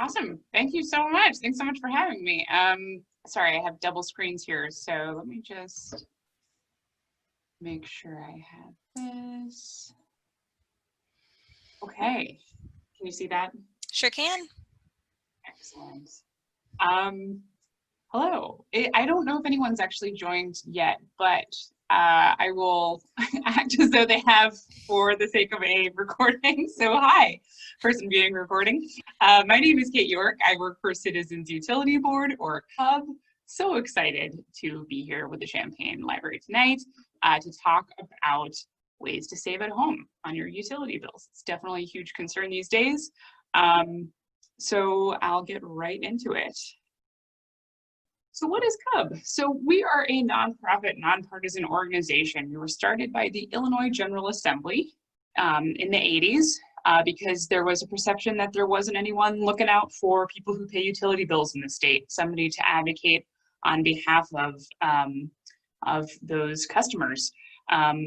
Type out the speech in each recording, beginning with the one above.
Awesome. Thank you so much. Thanks so much for having me. Sorry, I have double screens here, so let me just make sure I have this. Okay. Can you see that? Sure can. Excellent. Hello. I don't know if anyone's actually joined yet, but I will act as though they have for the sake of a recording. So hi, person being recording. My name is Kate York. I work for Citizens Utility Board, or CUB. So excited to be here with the Champaign Library tonight to talk about ways to save at home on your utility bills. It's definitely a huge concern these days. So I'll get right into it. So what is CUB? So we are a nonprofit, nonpartisan organization. We were started by the Illinois General Assembly in the 80s because there was a perception that there wasn't anyone looking out for people who pay utility bills in the state, somebody to advocate on behalf of those customers.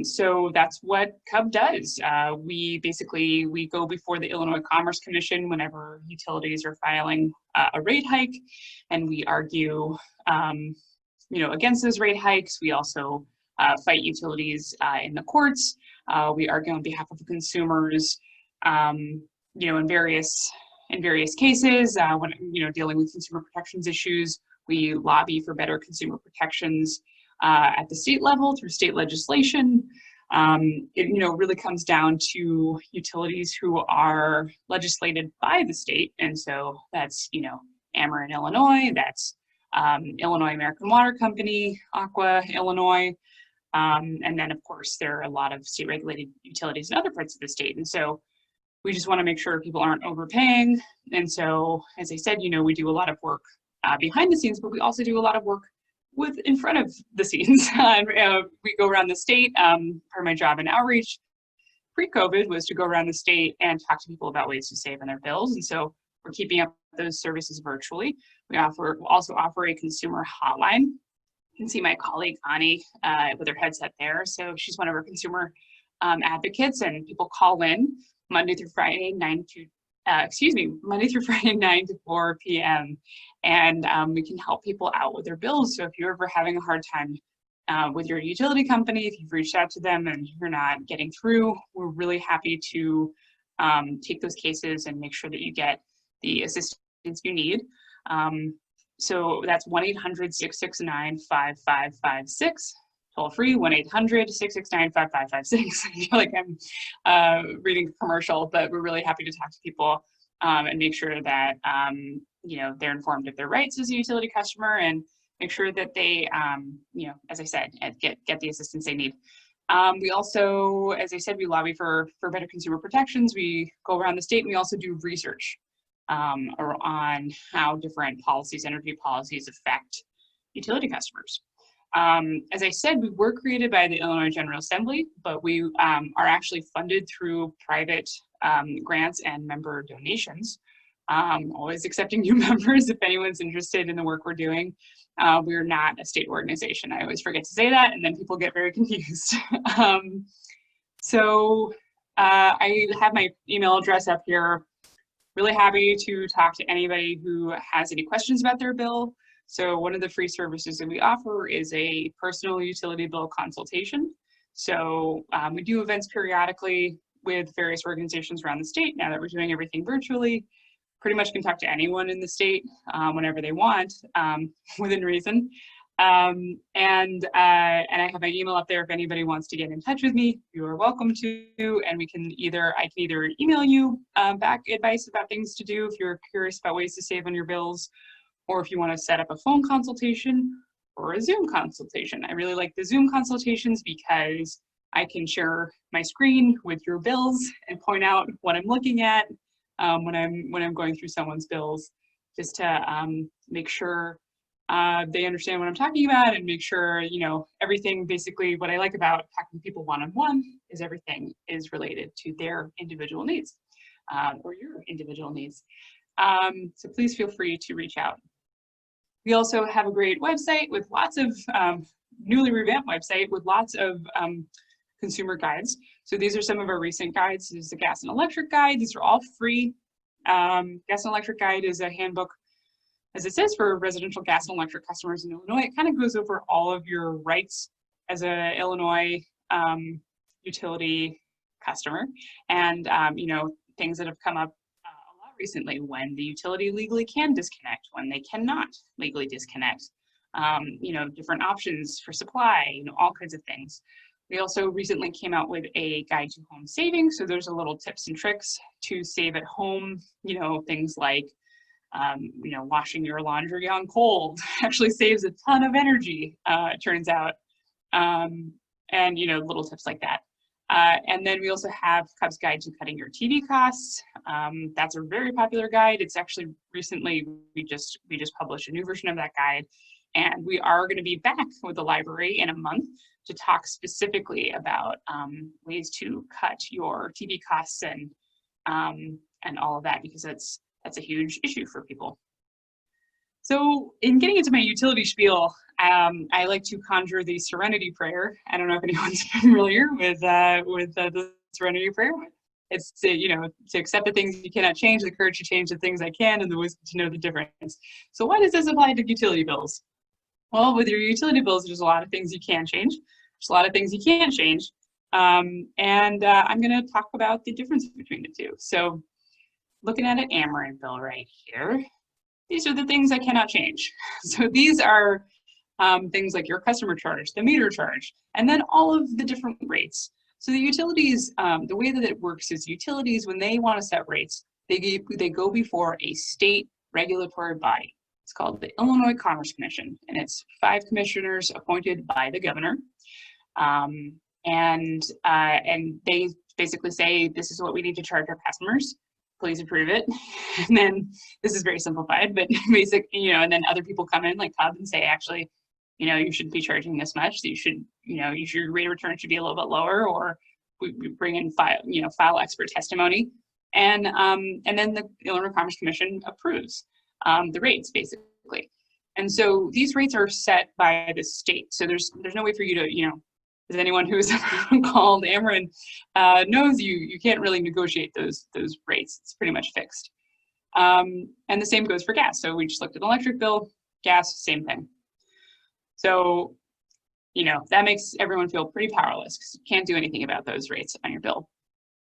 So that's what CUB does. We go before the Illinois Commerce Commission whenever utilities are filing a rate hike, and we argue, against those rate hikes. We also fight utilities in the courts. We argue on behalf of consumers, in various cases. When dealing with consumer protections issues, we lobby for better consumer protections at the state level through state legislation. It really comes down to utilities who are legislated by the state, and so that's Ameren, Illinois. That's Illinois American Water Company, Aqua, Illinois, and then of course there are a lot of state regulated utilities in other parts of the state, and so we just want to make sure people aren't overpaying. And so, as I said, we do a lot of work behind the scenes, but we also do a lot of work in front of the scenes. We go around the state. Part of my job in outreach pre-COVID was to go around the state and talk to people about ways to save on their bills. And so we're keeping up those services virtually. We also offer a consumer hotline. You can see my colleague Ani with her headset there. So she's one of our consumer advocates, and people call in Monday through Friday, 9 to 4 p.m. And we can help people out with their bills. So if you're ever having a hard time with your utility company, if you've reached out to them and you're not getting through, we're really happy to take those cases and make sure that you get the assistance you need. So that's 1-800-669-5556. Toll free, 1-800-669-5556. I feel like I'm reading a commercial, but we're really happy to talk to people and make sure that they're informed of their rights as a utility customer, and make sure that they, as I said, get the assistance they need. We also, as I said, we lobby for better consumer protections. We go around the state, and we also do research on how different energy policies affect utility customers. As I said, we were created by the Illinois General Assembly, but we are actually funded through private grants and member donations. Always accepting new members if anyone's interested in the work we're doing. We're not a state organization. I always forget to say that, and then people get very confused. I have my email address up here. Really happy to talk to anybody who has any questions about their bill. So one of the free services that we offer is a personal utility bill consultation. So we do events periodically with various organizations around the state. Now that we're doing everything virtually, pretty much can talk to anyone in the state whenever they want, within reason. And I have my email up there if anybody wants to get in touch with me. You are welcome to, and I can either email you back advice about things to do if you're curious about ways to save on your bills, or if you want to set up a phone consultation or a Zoom consultation. I really like the Zoom consultations because I can share my screen with your bills and point out what I'm looking at when I'm going through someone's bills, just to make sure they understand what I'm talking about, and make sure, everything, basically what I like about talking to people one-on-one is everything is related to their individual needs or your individual needs. So please feel free to reach out. We also have a great website with lots of newly revamped website with lots of consumer guides. So these are some of our recent guides. This is the gas and electric guide. These are all free. Gas and Electric Guide is a handbook, as it says, for residential gas and electric customers in Illinois. It kind of goes over all of your rights as a Illinois utility customer, and things that have come up a lot recently, when the utility legally can disconnect, when they cannot legally disconnect, different options for supply, all kinds of things. We also recently came out with a guide to home saving. So there's a little tips and tricks to save at home, things like, washing your laundry on cold actually saves a ton of energy, it turns out. And little tips like that. And then we also have Cub's Guide to Cutting Your TV Costs. That's a very popular guide. It's actually recently, we just published a new version of that guide. And we are going to be back with the library in a month to talk specifically about ways to cut your TV costs and all of that, because that's a huge issue for people. So in getting into my utility spiel, I like to conjure the Serenity Prayer. I don't know if anyone's familiar with the Serenity Prayer. It's to accept the things you cannot change, the courage to change the things I can, and the wisdom to know the difference. So why does this apply to utility bills? Well, with your utility bills, there's a lot of things you can change. There's a lot of things you can't change. I'm going to talk about the difference between the two. So looking at an Ameren bill right here, these are the things I cannot change. So these are things like your customer charge, the meter charge, and then all of the different rates. So the utilities, the way that it works is utilities, when they want to set rates, they go before a state regulatory body. It's called the Illinois Commerce Commission, and it's 5 commissioners appointed by the governor. And they basically say, this is what we need to charge our customers. Please approve it. And then this is very simplified, but basic, and then other people come in like Cub and say, actually, you shouldn't be charging this much. So you should, your rate of return should be a little bit lower, or we bring in file expert testimony. And then the Illinois Commerce Commission approves the rates, basically. And so these rates are set by the state. So there's no way for you to, as anyone who's called Ameren knows, you can't really negotiate those rates. It's pretty much fixed. And the same goes for gas. So we just looked at an electric bill, gas, same thing. So, that makes everyone feel pretty powerless because you can't do anything about those rates on your bill.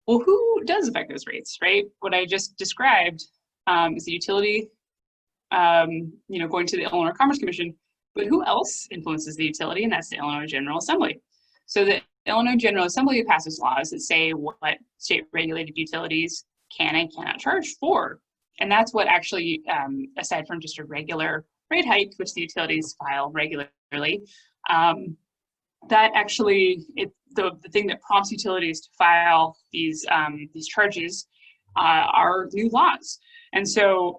Well, who does affect those rates, right? What I just described is the utility, going to the Illinois Commerce Commission, but who else influences the utility? And that's the Illinois General Assembly. So the Illinois General Assembly passes laws that say what state regulated utilities can and cannot charge for. And that's what actually, aside from just a regular rate hike, which the utilities file regularly, that actually, the thing that prompts utilities to file these charges are new laws. And so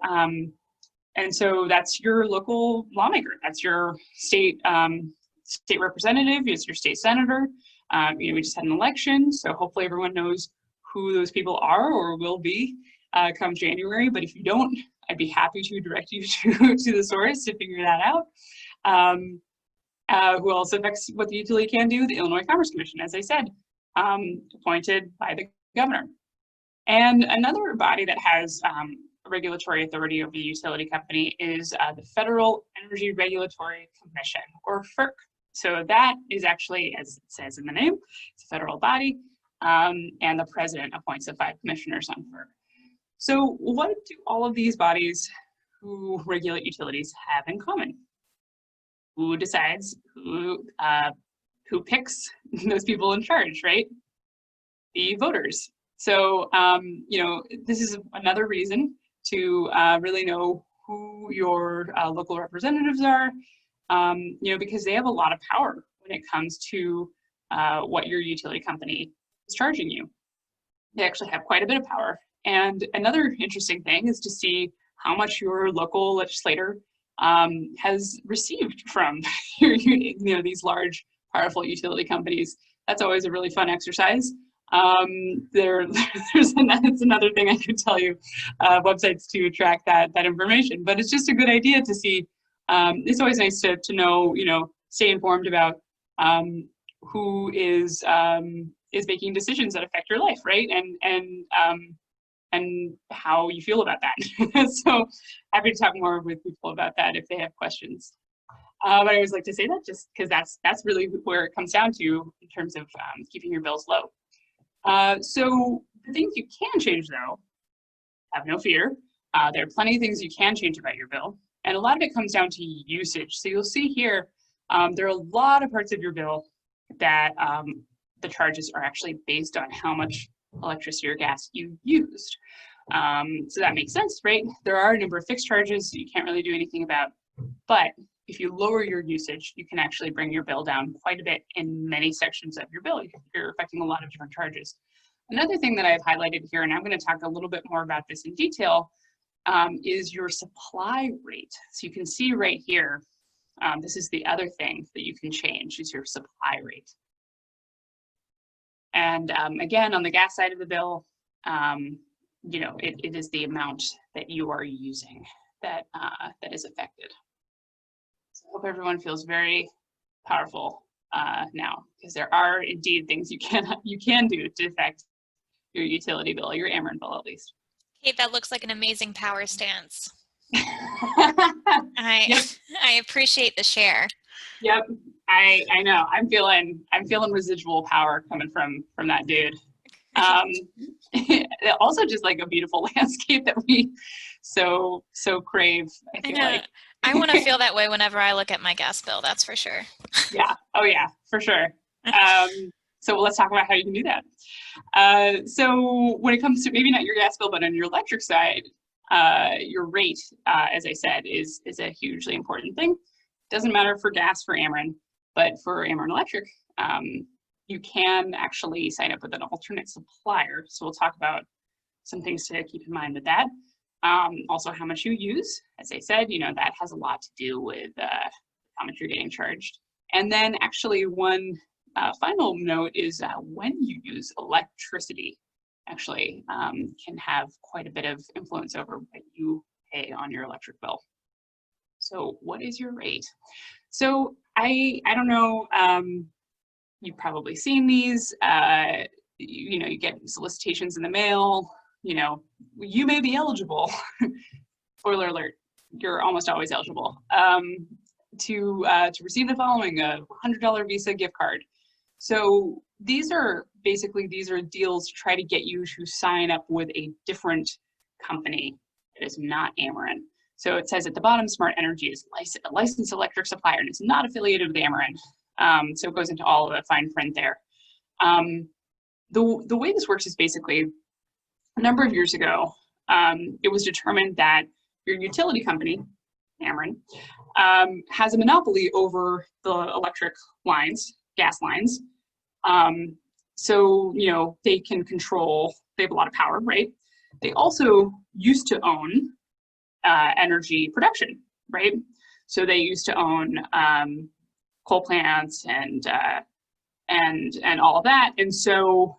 that's your local lawmaker. That's your state representative. It's your state senator. We just had an election, so hopefully everyone knows who those people are or will be come January. But if you don't, I'd be happy to direct you to the source to figure that out. Who else affects what the utility can do? The Illinois Commerce Commission, as I said, appointed by the governor. And another body that has regulatory authority over the utility company is the Federal Energy Regulatory Commission, or FERC. So that is actually, as it says in the name, it's a federal body, and the president appoints the 5 commissioners on FERC. So what do all of these bodies who regulate utilities have in common? Who decides who picks those people in charge, right? The voters. So, this is another reason to really know who your local representatives are, because they have a lot of power when it comes to what your utility company is charging you. They actually have quite a bit of power. And another interesting thing is to see how much your local legislator has received from these large, powerful utility companies. That's always a really fun exercise. That's another thing I could tell you, websites to track that information. But it's just a good idea to see. It's always nice to know, stay informed about who is making decisions that affect your life, right? and how you feel about that. So happy to talk more with people about that if they have questions. But I always like to say that just because that's really where it comes down to in terms of keeping your bills low. So the things you can change though, have no fear. There are plenty of things you can change about your bill. And a lot of it comes down to usage. So you'll see here, there are a lot of parts of your bill that the charges are actually based on how much electricity or gas you used. So that makes sense, right? There are a number of fixed charges that you can't really do anything about. But if you lower your usage, you can actually bring your bill down quite a bit in many sections of your bill. You're affecting a lot of different charges. Another thing that I've highlighted here, and I'm going to talk a little bit more about this in detail, is your supply rate. So you can see right here, this is the other thing that you can change is your supply rate. And again, on the gas side of the bill, you know, it is the amount that you are using that is affected. So I hope everyone feels very powerful now, because there are indeed things you can do to affect your utility bill, your Ameren bill at least. Kate, that looks like an amazing power stance. Yep. I appreciate the share. Yep, I know. I'm feeling residual power coming from that dude. Also, just like a beautiful landscape that we so crave. I feel like I want to feel that way whenever I look at my gas bill. That's for sure. Yeah. Oh yeah, for sure. So let's talk about how you can do that. So when it comes to maybe not your gas bill, but on your electric side, your rate, as I said, is a hugely important thing. Doesn't matter for gas for Ameren, but for Ameren Electric, you can actually sign up with an alternate supplier. So we'll talk about some things to keep in mind with that. Also, how much you use. As I said, you know, that has a lot to do with how much you're getting charged. And then actually one final note is when you use electricity actually can have quite a bit of influence over what you pay on your electric bill. So what is your rate? So I don't know, you've probably seen these, you know, you get solicitations in the mail, you know, you may be eligible, spoiler alert, you're almost always eligible, to receive the following, a $100 Visa gift card. So these are deals to try to get you to sign up with a different company that is not Ameren. So it says at the bottom, Smart Energy is a licensed electric supplier and it's not affiliated with Ameren. So it goes into all of the fine print there. The way this works is basically a number of years ago, it was determined that your utility company, Ameren, has a monopoly over the electric lines, gas lines. So, you know, they can control, they have a lot of power, right? They also used to own energy production, right? So they used to own coal plants and all of that. And so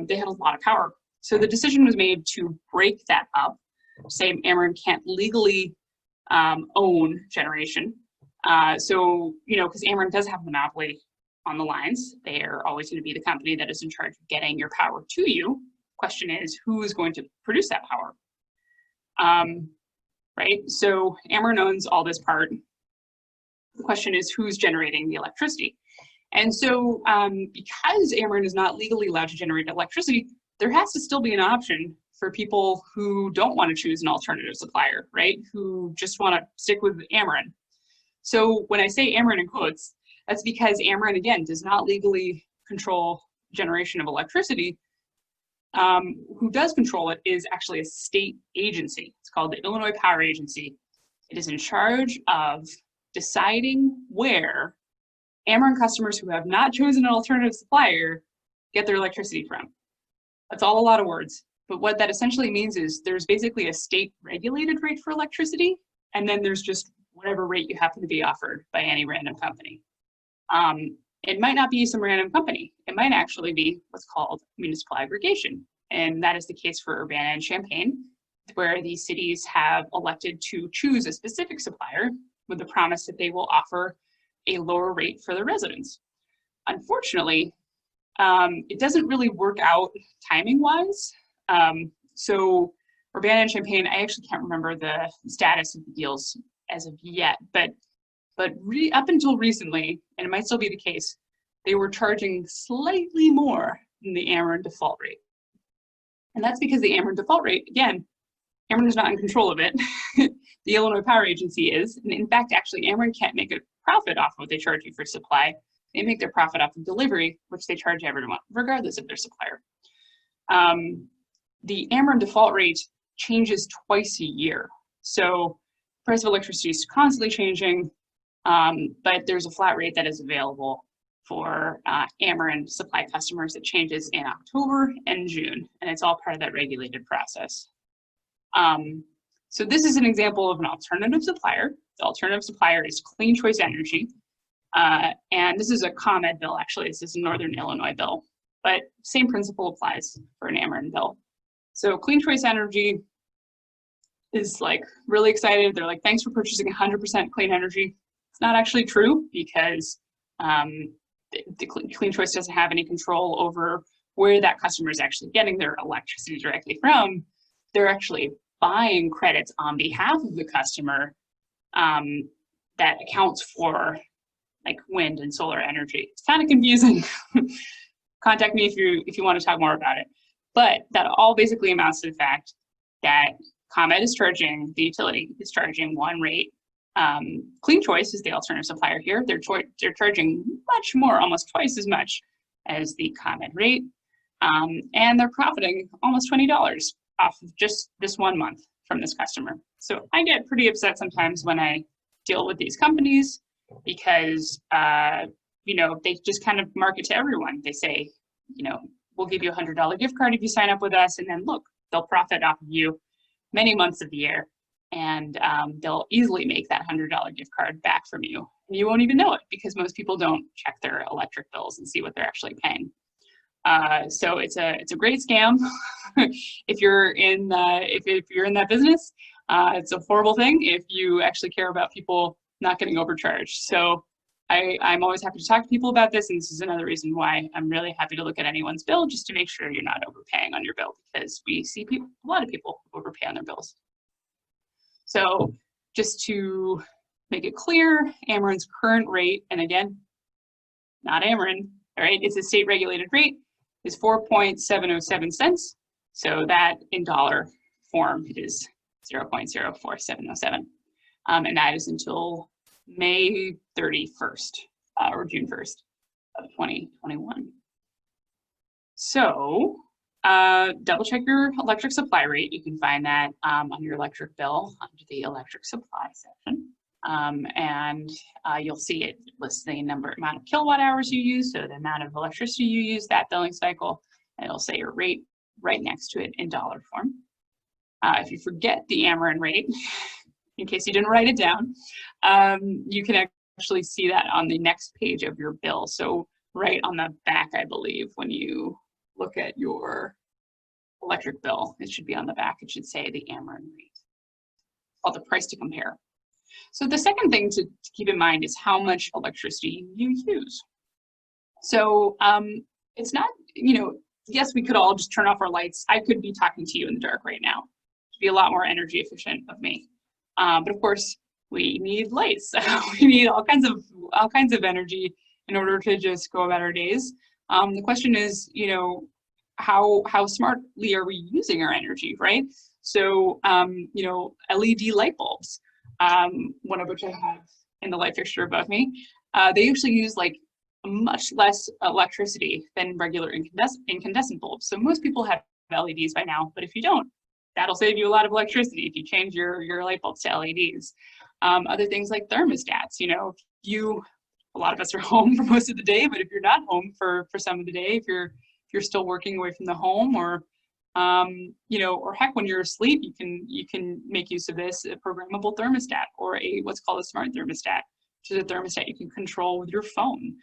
they had a lot of power. So the decision was made to break that up. Say Ameren can't legally own generation. So, you know, because Ameren does have a monopoly on the lines, they are always going to be the company that is in charge of getting your power to you. Question is, who is going to produce that power? Right? So Ameren owns all this part. The question is, who's generating the electricity? And so because Ameren is not legally allowed to generate electricity, there has to still be an option for people who don't want to choose an alternative supplier, right? Who just want to stick with Ameren. So when I say Ameren in quotes, that's because Ameren, again, does not legally control generation of electricity. Who does control it is actually a state agency. It's called the Illinois Power Agency. It is in charge of deciding where Ameren customers who have not chosen an alternative supplier get their electricity from. That's all a lot of words. But what that essentially means is there's basically a state regulated rate for electricity, and then there's just whatever rate you happen to be offered by any random company. It might not be some random company. It might actually be what's called municipal aggregation. And that is the case for Urbana and Champaign, where these cities have elected to choose a specific supplier with the promise that they will offer a lower rate for their residents. Unfortunately, it doesn't really work out timing-wise. So Urbana and Champaign, I actually can't remember the status of the deals as of yet, but up until recently, and it might still be the case, they were charging slightly more than the Ameren default rate. And that's because the Ameren default rate, again, Ameren is not in control of it. The Illinois Power Agency is. And in fact, actually, Ameren can't make a profit off of what they charge you for supply. They make their profit off of delivery, which they charge everyone, regardless of their supplier. The Ameren default rate changes twice a year. So price of electricity is constantly changing, but there's a flat rate that is available for Ameren supply customers that changes in October and June, and it's all part of that regulated process. So this is an example of an alternative supplier. The alternative supplier is Clean Choice Energy, and this is a ComEd bill, actually. This is a Northern Illinois bill, but same principle applies for an Ameren bill. So Clean Choice Energy is like really excited. They're like, thanks for purchasing 100% clean energy. It's not actually true because the Clean Choice doesn't have any control over where that customer is actually getting their electricity directly from. They're actually buying credits on behalf of the customer that accounts for like wind and solar energy. It's kind of confusing. Contact me if you want to talk more about it. But that all basically amounts to the fact that ComEd is charging, the utility is charging one rate. Clean Choice is the alternative supplier here. They're charging much more, almost twice as much as the ComEd rate. And they're profiting almost $20 off of just this 1 month from this customer. So I get pretty upset sometimes when I deal with these companies because, you know, they just kind of market to everyone. They say, you know, we'll give you a $100 gift card if you sign up with us, and then look, they'll profit off of you many months of the year, and they'll easily make that $100 gift card back from you. And you won't even know it because most people don't check their electric bills and see what they're actually paying. So it's a great scam. If you're in if you're in that business, it's a horrible thing if you actually care about people not getting overcharged. So I'm always happy to talk to people about this, and this is another reason why I'm really happy to look at anyone's bill just to make sure you're not overpaying on your bill, because we see a lot of people overpay on their bills. So just to make it clear, Ameren's current rate, and again, not Ameren, all right, it's a state regulated rate, is 4.707 cents. So that in dollar form is 0.04707. And that is until May 31st or June 1st of 2021. So double check your electric supply rate. You can find that on your electric bill under the electric supply section. And you'll see it lists the amount of kilowatt hours you use, so the amount of electricity you use that billing cycle, and it'll say your rate right next to it in dollar form. If you forget the Ameren rate, in case you didn't write it down, you can actually see that on the next page of your bill. So right on the back, I believe, when you look at your electric bill, it should be on the back. It should say the Ameren rate, called the price to compare. So the second thing to keep in mind is how much electricity you use. So it's not, you know, yes, we could all just turn off our lights. I could be talking to you in the dark right now. It'd be a lot more energy efficient of me. But of course, we need lights. We need all kinds of energy in order to just go about our days. The question is, you know, how smartly are we using our energy, right? So, you know, LED light bulbs, one of which I have in the light fixture above me, they usually use like much less electricity than regular incandescent bulbs. So most people have LEDs by now, but if you don't, that'll save you a lot of electricity if you change your light bulbs to LEDs. Other things like thermostats, you know, a lot of us are home for most of the day, but if you're not home for some of the day, if you're still working away from the home, or you know, or heck, when you're asleep, you can make use of this, a programmable thermostat, or what's called a smart thermostat, which is a thermostat you can control with your phone.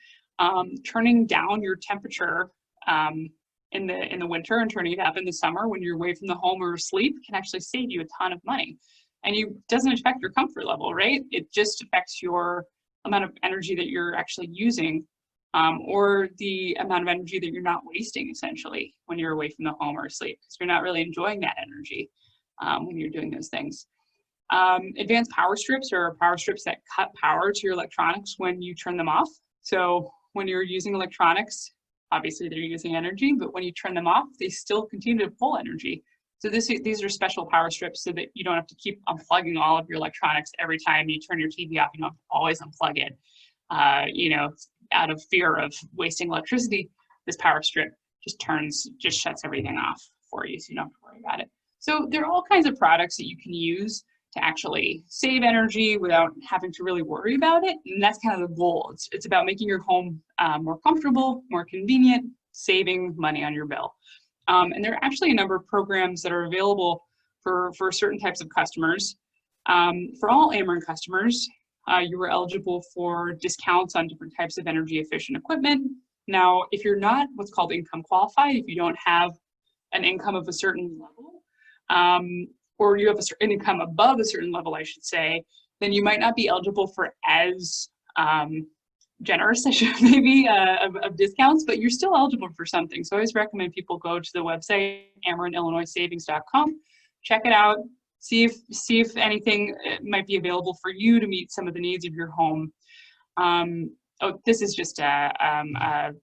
Turning down your temperature in the winter and turning it up in the summer when you're away from the home or asleep can actually save you a ton of money. And it doesn't affect your comfort level, right? It just affects your amount of energy that you're actually using or the amount of energy that you're not wasting essentially when you're away from the home or asleep, because you're not really enjoying that energy when you're doing those things. Advanced power strips are power strips that cut power to your electronics when you turn them off. So when you're using electronics, obviously they're using energy, but when you turn them off, they still continue to pull energy. So these are special power strips so that you don't have to keep unplugging all of your electronics every time you turn your TV off. You don't have to always unplug it, out of fear of wasting electricity. This power strip just shuts everything off for you, so you don't have to worry about it. So there are all kinds of products that you can use to actually save energy without having to really worry about it. And that's kind of the goal. It's about making your home more comfortable, more convenient, saving money on your bill. And there are actually a number of programs that are available for certain types of customers. For all Ameren customers, you were eligible for discounts on different types of energy efficient equipment. Now, if you're not what's called income qualified, if you don't have an income of a certain level, or you have a certain income above a certain level, I should say, then you might not be eligible for as generous, I should maybe, of discounts, but you're still eligible for something. So I always recommend people go to the website, AmerenIllinoisSavings.com, check it out, see if anything might be available for you to meet some of the needs of your home. This is just a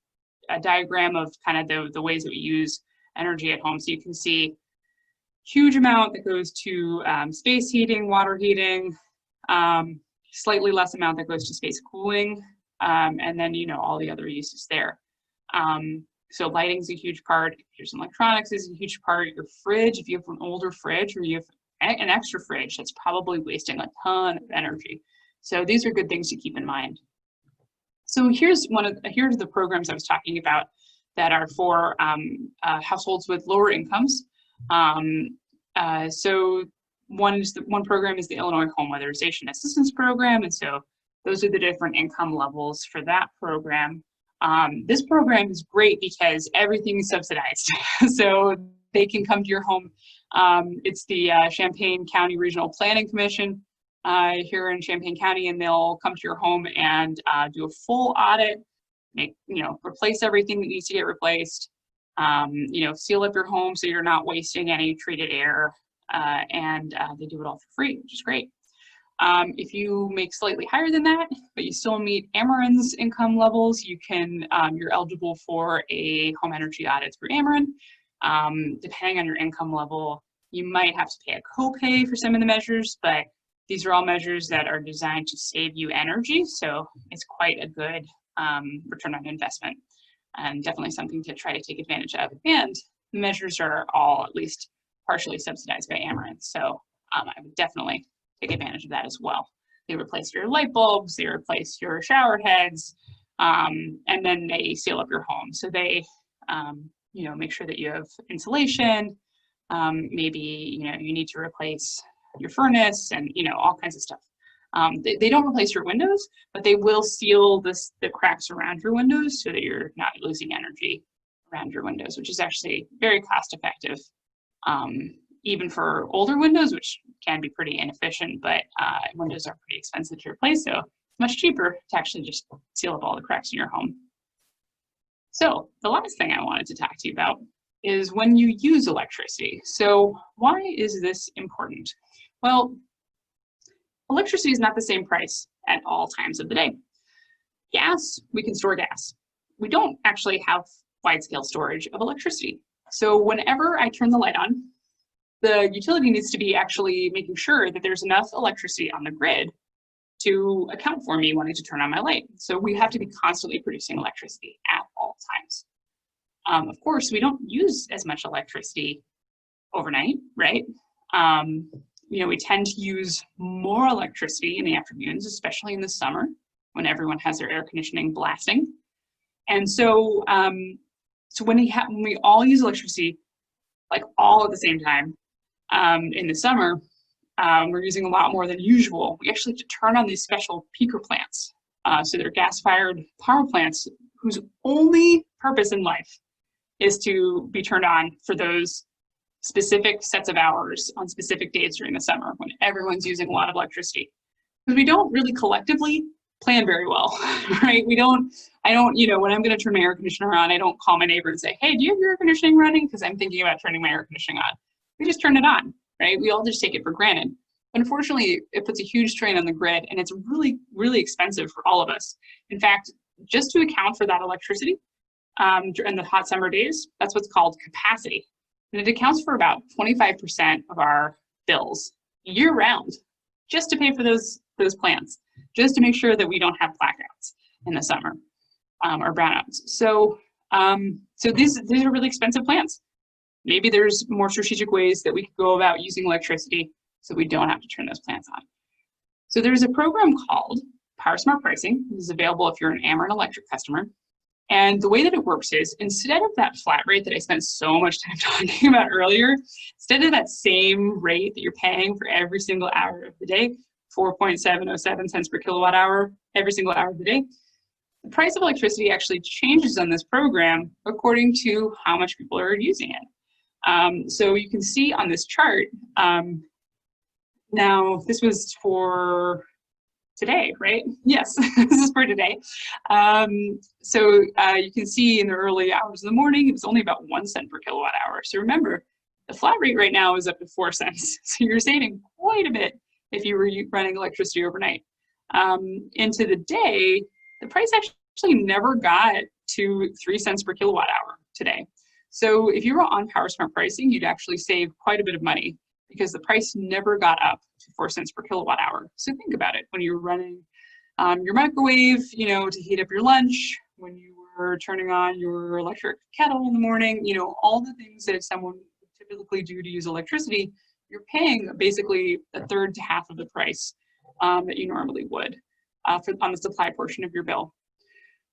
diagram of kind of the ways that we use energy at home. So you can see huge amount that goes to space heating, water heating, slightly less amount that goes to space cooling, and then, all the other uses there. So lighting is a huge part. Here's some electronics is a huge part. Your fridge, if you have an older fridge or you have an extra fridge, that's probably wasting a ton of energy. So these are good things to keep in mind. So here's the programs I was talking about that are for households with lower incomes. So one program is the Illinois Home Weatherization Assistance Program, and so those are the different income levels for that program. This program is great because everything is subsidized, so they can come to your home. It's the Champaign County Regional Planning Commission here in Champaign County, and they'll come to your home and do a full audit, replace everything that needs to get replaced. Seal up your home so you're not wasting any treated air, and they do it all for free, which is great. If you make slightly higher than that, but you still meet Ameren's income levels, you're eligible for a home energy audit through Ameren. Depending on your income level, you might have to pay a copay for some of the measures, but these are all measures that are designed to save you energy, so it's quite a good return on investment, and definitely something to try to take advantage of. And the measures are all at least partially subsidized by Ameren, so I would definitely take advantage of that as well. They replace your light bulbs, they replace your shower heads, and then they seal up your home. So they, make sure that you have insulation. Maybe you need to replace your furnace, and all kinds of stuff. They don't replace your windows, but they will seal the cracks around your windows so that you're not losing energy around your windows, which is actually very cost effective, even for older windows, which can be pretty inefficient, but windows are pretty expensive to replace, so it's much cheaper to actually just seal up all the cracks in your home. So the last thing I wanted to talk to you about is when you use electricity. So why is this important? Well, electricity is not the same price at all times of the day. Gas, we can store gas. We don't actually have wide-scale storage of electricity. So whenever I turn the light on, the utility needs to be actually making sure that there's enough electricity on the grid to account for me wanting to turn on my light. So we have to be constantly producing electricity at all times. Of course, we don't use as much electricity overnight, right? We tend to use more electricity in the afternoons, especially in the summer when everyone has their air conditioning blasting. And so, when we all use electricity, like all at the same time, in the summer, we're using a lot more than usual. We actually have to turn on these special peaker plants. So they're gas-fired power plants whose only purpose in life is to be turned on for those specific sets of hours on specific days during the summer when everyone's using a lot of electricity. Because we don't really collectively plan very well, right? I don't, when I'm going to turn my air conditioner on, I don't call my neighbor and say, hey, do you have your air conditioning running? Because I'm thinking about turning my air conditioning on. We just turn it on, right? We all just take it for granted. Unfortunately, it puts a huge strain on the grid, and it's really, really expensive for all of us. In fact, just to account for that electricity in the hot summer days, that's what's called capacity. And it accounts for about 25% of our bills year round, just to pay for those plants, just to make sure that we don't have blackouts in the summer or brownouts. So these are really expensive plants. Maybe there's more strategic ways that we could go about using electricity so we don't have to turn those plants on. So there's a program called PowerSmart Pricing. This is available if you're an Ameren Electric customer. And the way that it works is, instead of that flat rate that I spent so much time talking about earlier, instead of that same rate that you're paying for every single hour of the day, 4.707 cents per kilowatt hour every single hour of the day, the price of electricity actually changes on this program according to how much people are using it. So you can see on this chart, now this was for today, right? Yes, this is for today. So you can see in the early hours of the morning, it was only about 1 cent per kilowatt hour. So remember, the flat rate right now is up to 4 cents. So you're saving quite a bit if you were running electricity overnight. Into the day, the price actually never got to 3 cents per kilowatt hour today. So if you were on PowerSmart Pricing, you'd actually save quite a bit of money because the price never got up to 4 cents per kilowatt hour. So think about it when you're running your microwave, to heat up your lunch, when you were turning on your electric kettle in the morning, all the things that someone would typically do to use electricity, you're paying basically a third to half of the price that you normally would on the supply portion of your bill.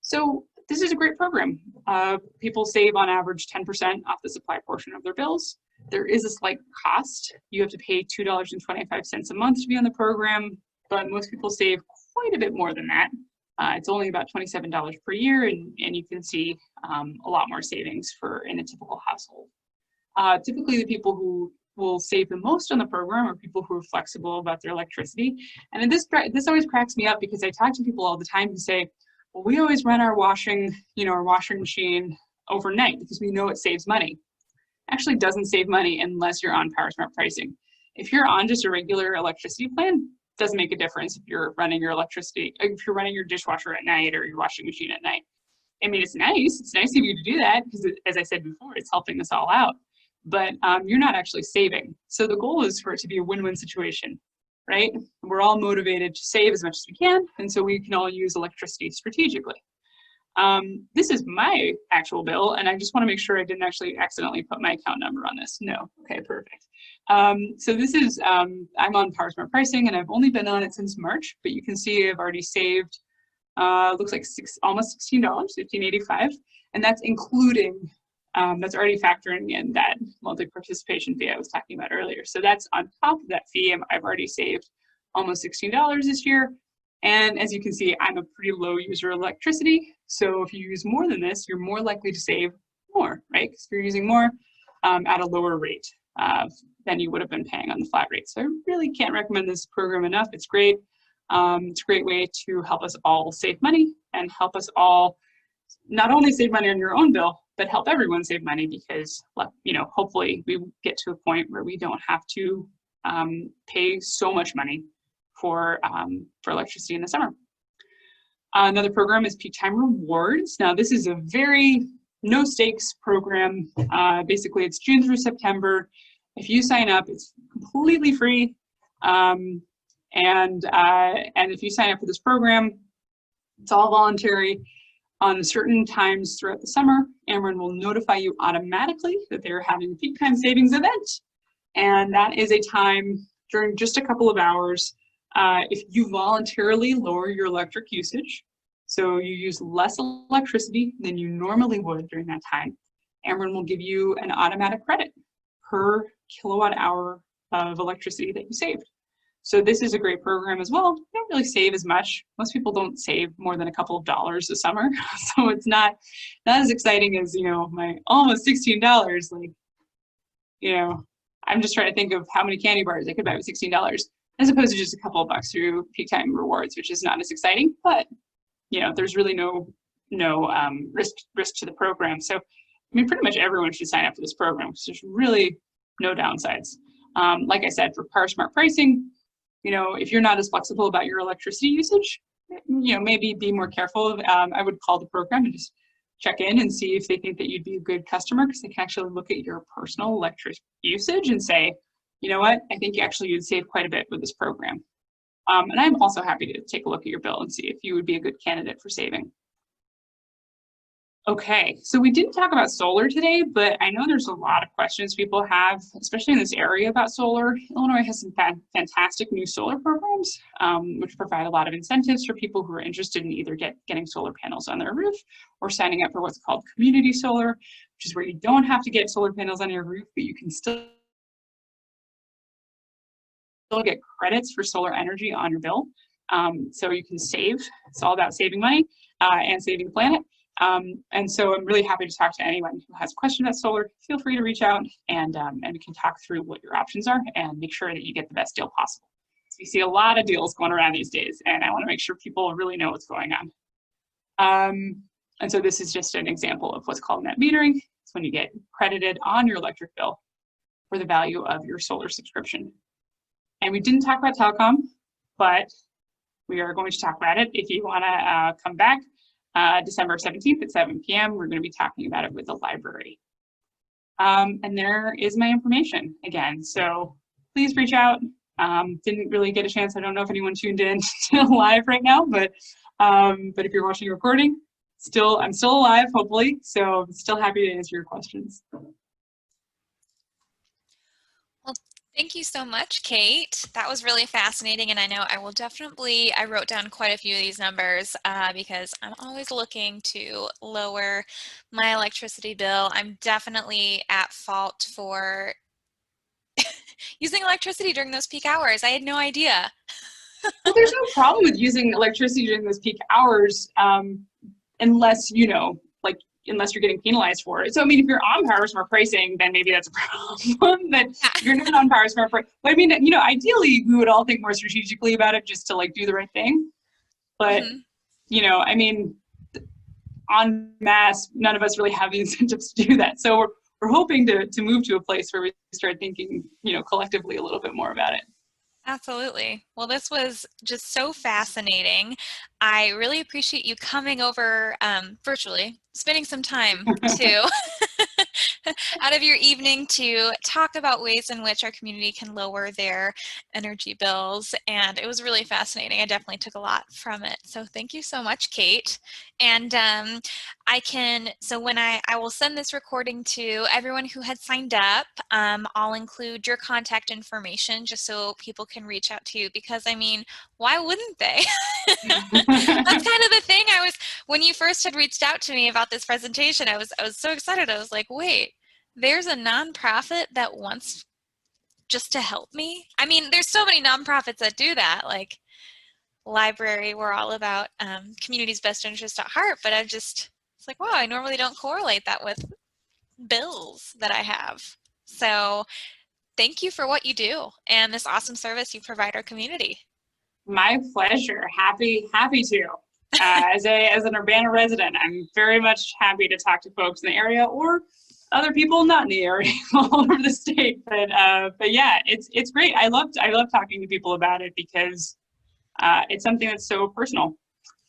So this is a great program. People save on average 10% off the supply portion of their bills. There is a slight cost. You have to pay $2.25 a month to be on the program, but most people save quite a bit more than that. It's only about $27 per year, and you can see a lot more savings in a typical household. Typically, the people who will save the most on the program are people who are flexible about their electricity. And this always cracks me up because I talk to people all the time who say, well, we always run our washing machine overnight because we know it saves money. Actually doesn't save money unless you're on PowerSmart Pricing. If you're on just a regular electricity plan, it doesn't make a difference if you're running your dishwasher at night or your washing machine at night. I mean, it's nice of you to do that because, as I said before, it's helping us all out, but you're not actually saving. So the goal is for it to be a win-win situation, right? We're all motivated to save as much as we can, and so we can all use electricity strategically. This is my actual bill, and I just want to make sure I didn't actually accidentally put my account number on this. No. Okay, perfect. So this is, I'm on PowerSmart Pricing, and I've only been on it since March, but you can see I've already saved, looks like almost $16, $15.85, and that's including, that's already factoring in that monthly participation fee I was talking about earlier. So that's on top of that fee. I've already saved almost $16 this year. And as you can see, I'm a pretty low user of electricity. So if you use more than this, you're more likely to save more, right? Because you're using more at a lower rate than you would have been paying on the flat rate. So I really can't recommend this program enough. It's great. It's a great way to help us all save money and help us all not only save money on your own bill, but help everyone save money because, hopefully we get to a point where we don't have to pay so much money for electricity in the summer. Another program is Peak Time Rewards. Now this is a very no stakes program. Basically it's June through September. If you sign up, it's completely free. And if you sign up for this program, it's all voluntary. On certain times throughout the summer, Ameren will notify you automatically that they're having a peak time savings event. And that is a time during just a couple of hours. If you voluntarily lower your electric usage, so you use less electricity than you normally would during that time, Ameren will give you an automatic credit per kilowatt hour of electricity that you saved. So this is a great program as well. You don't really save as much. Most people don't save more than a couple of dollars a summer. So it's not as exciting as, my almost $16. I'm just trying to think of how many candy bars I could buy with $16. As opposed to just a couple of bucks through Peak Time Rewards, which is not as exciting, but there's really no risk to the program. So, I mean, pretty much everyone should sign up for this program because there's really no downsides. Like I said, for PowerSmart Pricing, if you're not as flexible about your electricity usage, maybe be more careful. I would call the program and just check in and see if they think that you'd be a good customer, because they can actually look at your personal electric usage and say, you know what, I think you'd save quite a bit with this program. And I'm also happy to take a look at your bill and see if you would be a good candidate for saving. Okay, so we didn't talk about solar today, but I know there's a lot of questions people have, especially in this area, about solar. Illinois has some fantastic new solar programs, which provide a lot of incentives for people who are interested in either getting solar panels on their roof or signing up for what's called community solar, which is where you don't have to get solar panels on your roof, but you can still get credits for solar energy on your bill. So you can save. It's all about saving money and saving the planet. And so I'm really happy to talk to anyone who has questions about solar. Feel free to reach out and we can talk through what your options are and make sure that you get the best deal possible. So we see a lot of deals going around these days, and I want to make sure people really know what's going on. And so this is just an example of what's called net metering. It's when you get credited on your electric bill for the value of your solar subscription. And we didn't talk about telecom, but we are going to talk about it. If you want to come back, December 17th at 7 p.m. We're going to be talking about it with the library. And there is my information again. So please reach out. Didn't really get a chance. I don't know if anyone tuned in live right now, but if you're watching a recording, I'm still alive, hopefully. So I'm still happy to answer your questions. Thank you so much, Kate. That was really fascinating, and I know I wrote down quite a few of these numbers because I'm always looking to lower my electricity bill. I'm definitely at fault for using electricity during those peak hours. I had no idea. Well, there's no problem with using electricity during those peak hours unless, unless you're getting penalized for it. So, I mean, if you're on PowerSmart Pricing, then maybe that's a problem. But if you're not on PowerSmart Pricing, but I mean, ideally, we would all think more strategically about it just to do the right thing. But, I mean, en masse, none of us really have the incentives to do that. So we're hoping to move to a place where we start thinking, collectively a little bit more about it. Absolutely. Well, this was just so fascinating. I really appreciate you coming over virtually, spending some time to out of your evening to talk about ways in which our community can lower their energy bills. And it was really fascinating. I definitely took a lot from it. So thank you so much, Kate. And when I will send this recording to everyone who had signed up, I'll include your contact information just so people can reach out to you, because I mean, why wouldn't they? That's kind of the thing. When you first had reached out to me about this presentation, I was so excited. I was like, wait, there's a nonprofit that wants just to help me. I mean, there's so many nonprofits that do that, like Library. We're all about community's best interest at heart, but it's like, wow, I normally don't correlate that with bills that I have. So thank you for what you do and this awesome service you provide our community. My pleasure. Happy to. As an Urbana resident, I'm very much happy to talk to folks in the area or other people not in the area all over the state. But yeah, it's great. I love talking to people about it because it's something that's so personal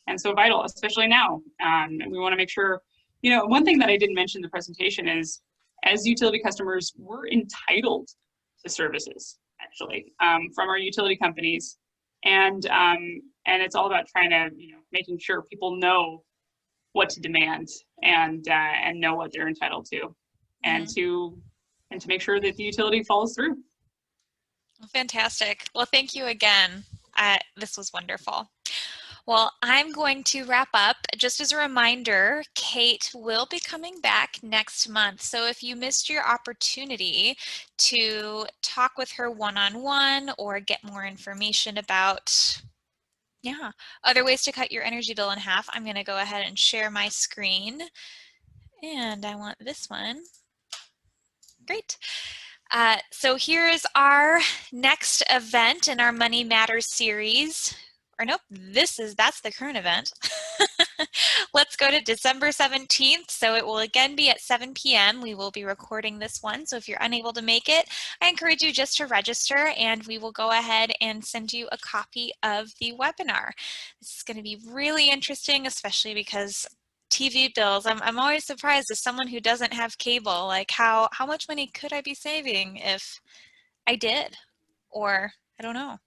and so vital, especially now. And we want to make sure, one thing that I didn't mention in the presentation is, as utility customers, we're entitled to services actually from our utility companies. And it's all about trying to, making sure people know what to demand and know what they're entitled to, and to make sure that the utility follows through. Fantastic. Well, thank you again. This was wonderful. Well, I'm going to wrap up. Just as a reminder, Kate will be coming back next month. So if you missed your opportunity to talk with her one-on-one or get more information about other ways to cut your energy bill in half, I'm going to go ahead and share my screen. And I want this one. Great. So here's our next event in our Money Matters series. Or nope, that's the current event. Let's go to December 17th. So it will again be at 7 p.m. We will be recording this one. So if you're unable to make it, I encourage you just to register and we will go ahead and send you a copy of the webinar. This is going to be really interesting, especially because TV bills, I'm always surprised as someone who doesn't have cable, like how much money could I be saving if I did? Or I don't know.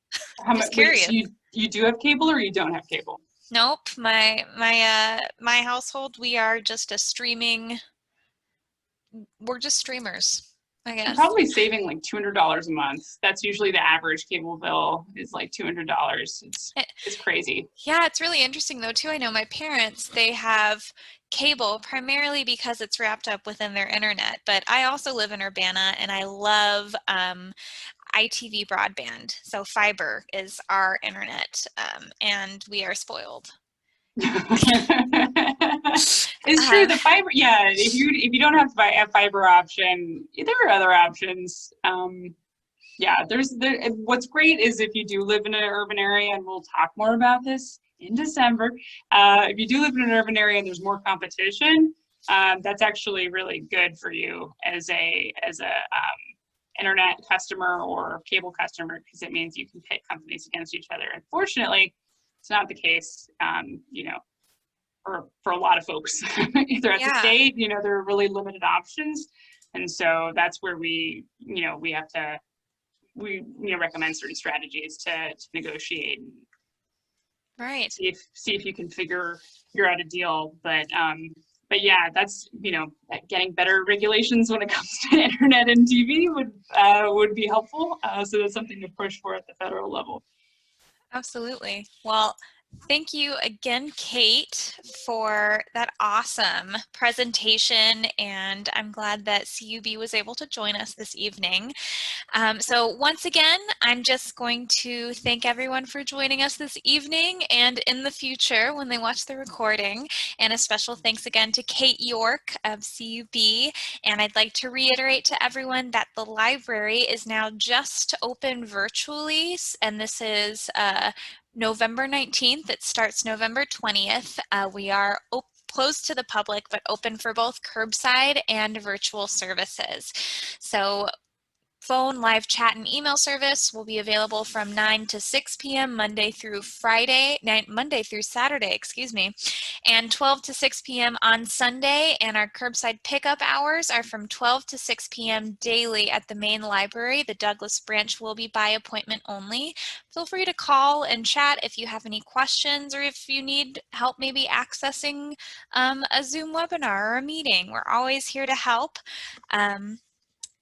How much, Just wait, so curious. you do have cable or you don't have cable? Nope, my household, we are just a streaming, we're just streamers, I You're guess. probably saving like $200 a month. That's usually the average cable bill is like $200. It's crazy. Yeah, it's really interesting though too. I know my parents, they have cable primarily because it's wrapped up within their internet, but I also live in Urbana and I love ITV broadband. So fiber is our internet, and we are spoiled. It's true. The fiber, yeah. If you don't have to buy a fiber option, there are other options. Yeah, what's great is if you do live in an urban area, and we'll talk more about this in December. If you do live in an urban area and there's more competition, that's actually really good for you as a internet customer or cable customer, because it means you can pit companies against each other. Unfortunately, it's not the case, you know, for a lot of folks. Throughout the state, you know, there are really limited options. And so that's where we have to, recommend certain strategies to negotiate. Right. See if you can figure out a deal. But yeah, that's, getting better regulations when it comes to internet and TV would be helpful. So that's something to push for at the federal level. Absolutely. Well, thank you again, Kate, for that awesome presentation, and I'm glad that CUB was able to join us this evening. So once again, I'm just going to thank everyone for joining us this evening and in the future when they watch the recording. And a special thanks again to Kate York of CUB. And I'd like to reiterate to everyone that the library is now just open virtually, and this is November 19th. It starts November 20th. We are closed to the public, but open for both curbside and virtual services. So phone, live chat, and email service will be available from 9 to 6 p.m. Monday through Saturday, and 12 to 6 p.m. on Sunday. And our curbside pickup hours are from 12 to 6 p.m. daily at the main library. The Douglas branch will be by appointment only. Feel free to call and chat if you have any questions or if you need help maybe accessing a Zoom webinar or a meeting. We're always here to help.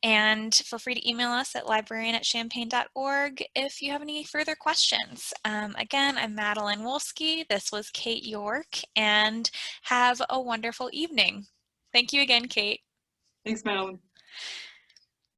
And feel free to email us at librarian@champaign.org if you have any further questions. Again, I'm Madeline Wolski. This was Kate York, and have a wonderful evening. Thank you again, Kate. Thanks, Madeline.